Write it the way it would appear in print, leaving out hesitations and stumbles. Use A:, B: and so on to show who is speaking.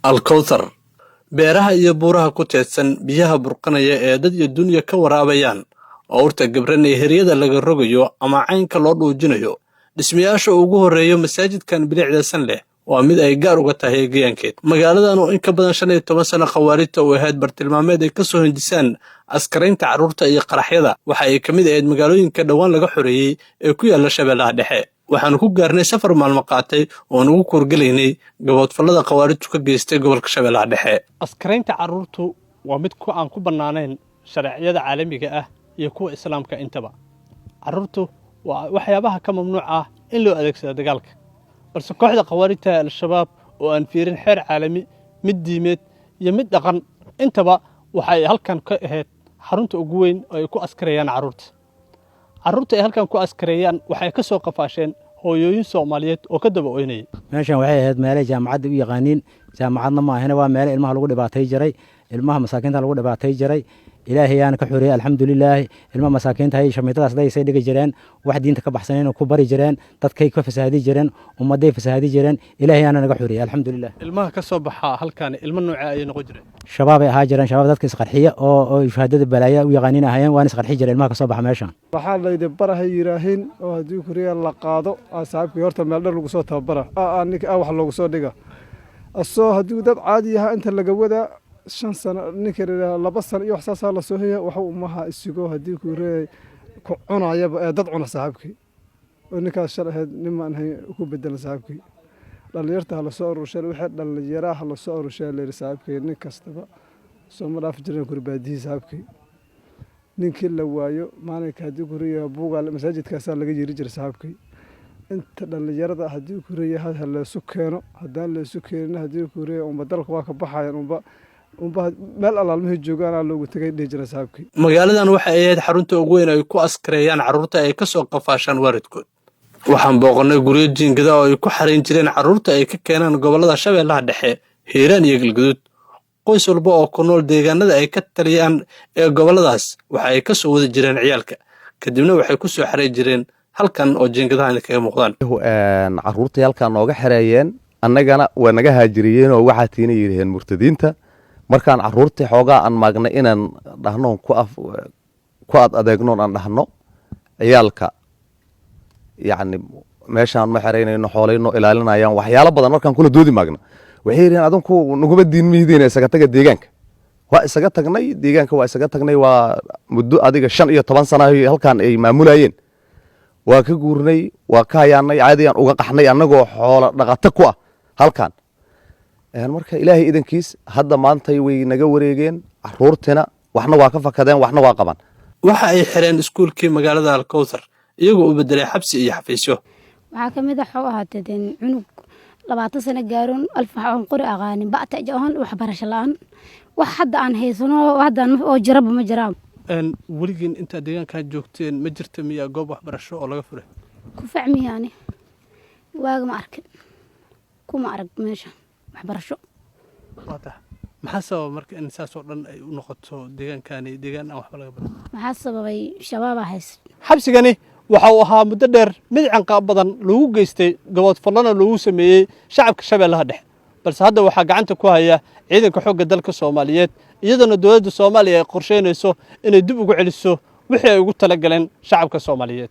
A: Alkowthar beeraha iyo buuraha ku teedsan biyaha burqanaya ee dad iyo dunya ka waraabayaan oo urta gabran ee heryada laga rogayo ama caynka loo dhuujinayo dhismayaasha ugu horeeyo masaajidkan bilicdasan leh waa mid ay gaar uga tahay eegayankeed magaaladan oo in ka badan 15 sano khawaarijta u ahayd bartilmaameed ay ka soo hindisaan askaraynta carruurta iyo qaraxyada waxa ay ka mid ahayd magaalooyinka dhawaan laga xoreeyay ee ku yaala Shabeellaha Dhexe waxaan ku gaarnay safar maalmo qaatay oo nagu korgalaynay gaboodfalada khawaarijtu ka geystay gobolka Shabeellaha Dhexe askaraynta carruurtu waa mid aan ku banaanayn sharciyada caalamiga ah iyo kuwa islaamka intaba carruurtu waa waxyaabaha ka mamnuuc ah in loo adeegsado dagaalka balse kooxda khawaarijta al-shabaab oo aan fiirin xeer caalami mid diimeed iyo mid dhaqan intaba waxay halkan ka ahayd xarunta ugu weyn oo ay ku askarayaan carruurta ay halkan ku askarayaan waxay ka soo qafaasheen hooyooyin Soomaaliyeed oo ka daba oynay
B: meeshan waxay ahayd meel jaamacad u yaqaaniin jaamacadna ma ahna waa meel ilmaha lagu dhibaatay jiray ilmaha masaakiinta lagu dhibaatay jiray ilaahay aan ka xuriyay alxamdulillaah ilmaha masaakiinta ay shamiitadaas ay dhigi jireen wax diinta ka baxsaneen oo ku bari jireen dadkay ka fasaadi jireen ummaday fasaadi jireen ilaahay aan naga xuriyay alxamdulillaah ilmaha ka soo baxa halkan ilmo nooca ay noqon jireen shabaab ay ahaa jireen shabaab dadka isqarxiya oo shahaadada balaaya u yaqaaniin ahayeen waan isqarxi jireen ilmaha ka soo baxa meeshan
C: waxaa la yidhi baraha yiraahin oo hadii kuriya la qaado asxaabkii horta meel dhar lagu soo tabara ninka wax loogu soo dhiga asoo hadii dad caadi ah inta laga wada 5 sano ninka 2 sano iyo wax saas la soo heeyay waxa uu maha isigo hadii kuriya ku cunayaba dad cuna saaxiibkii oo ninkaas sharaxeed niman hay ku bedel saaxiibkii dhalinyarta la soo urushay wixii dhalinyaraha la soo urushay leer saaxiibkii nin kastaba soo maraaf jireen kurbaadii saaxiibkii ninkii la waayo maalinka hadii kuriya buuga masaajidkaas laga yiri jiray saaxiibkii inta dhalinyarada hadii kuriya hada la sukeeno hadaan la sukeeno hadii kuriya dalka waa ka baxayaan meel alaalmihii joogaan loogu tagay dhijira saaxiibkii
A: magaaladan waxay ahayd xarunta ugu weyn ay ku askarayaan carruurta ay ka soo qafaashaan waalidkood waxaan booqanay guryo jiingada oo ay ku xareyn jireen carruurta ay ka keenaan gobolada Shabeellaha Dhexe Hiiraan iyo Galgaduud qoys walba oo ku nool deegaanada ay ka taliyaan ee goboladaas waxa ay ka soo wada jireen ciyaalka kadibna waxay ku soo xareey jireen halkan oo jiingadahan kaga muuqdaan
D: carruurta halkan nooga xareeyeen annagana waa naga haajiriyeen oo waxa tiina yiraahdeen murtadiinta markaan carruurta xoogaa aan maagnay inaan dhahno ku adeegno aan dhahno ciyaalka yaani meeshaan ma xareynayno xoolayno ilaalinayaan waxyaalo badan markaan kula doodi maagna waxay yiraahdeen adinku nuguma diin mihidiina isaga taga deegaanka waa isaga tagnay deegaanka waa isaga tagnay waa muddo adiga 5 iyo 10 sano halkaan ay maamulayeen waa ka guurnay waa ka hayaanay caadiyaan uga qaxnay annagoo xoolo dhaqato ku ah halkaan marka ilaahay idankiis hadda maantay way naga wareegeen carruurtina waxna waa ka fakadeen waxna waa qaban
A: waxa ay xireen iskuulkii magaalada Alkowthar iyagoo u bedelay xabsi iyo xafiisyo
E: waxa kamid ah xoo ahaateen cunug 20 sano gaaroon alfaxan qori aqaanin baata jahan wax barasho laan wax hadda aan haysano hadda oo jarab ma jiraan
A: waligiin inta deegaanka joogteen ma jirta miya goob wax barasho oo laga furay
E: ku fahmiyaani waaga ma arkin kuma arag meesha waxbarasho
A: wada maxaa sabab marka in saas oo dhan ay u noqoto deegaankaani deegaan aan waxba laga baran
E: maxaa sababay shabaab ahays
A: xabsigani waxa uu ahaa muddo dheer mid canqaab badan lagu geystay gaboodfalana lagu sameeyay shacabka Shabeellaha Dhexe balse hadda waxa gacanta ku haya ciidanka xoogga dalka Soomaaliyeed iyadoo dawladda Soomaaliya ay qorsheynayso inay dib ugu celiso wixii ay ugu tala galeen shacabka Soomaaliyeed